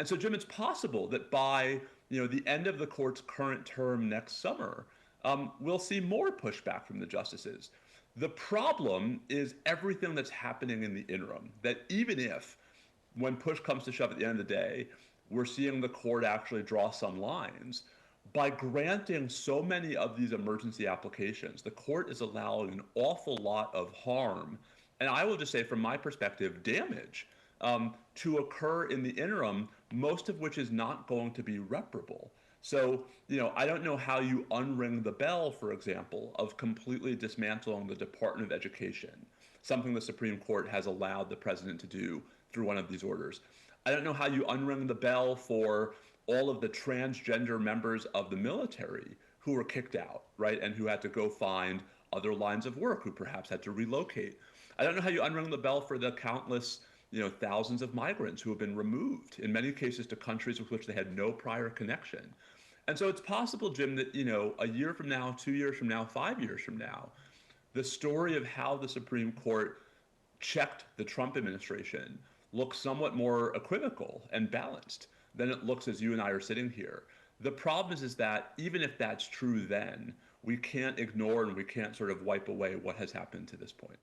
And so, Jim, it's possible that by the end of the court's current term next summer, we'll see more pushback from the justices. The problem is everything that's happening in the interim. That even if, when push comes to shove at the end of the day, we're seeing the court actually draw some lines. By granting so many of these emergency applications, the court is allowing an awful lot of harm, and I will just say, from my perspective, damage to occur in the interim, most of which is not going to be reparable. So, I don't know how you unring the bell, for example, of completely dismantling the Department of Education, something the Supreme Court has allowed the president to do through one of these orders. I don't know how you unring the bell for all of the transgender members of the military who were kicked out, right, and who had to go find other lines of work, who perhaps had to relocate. I don't know how you unring the bell for the countless, thousands of migrants who have been removed, in many cases to countries with which they had no prior connection. And so it's possible, Jim, that, a year from now, 2 years from now, 5 years from now, the story of how the Supreme Court checked the Trump administration looks somewhat more equivocal and balanced than it looks as you and I are sitting here. The problem is that even if that's true then, we can't ignore and we can't sort of wipe away what has happened to this point.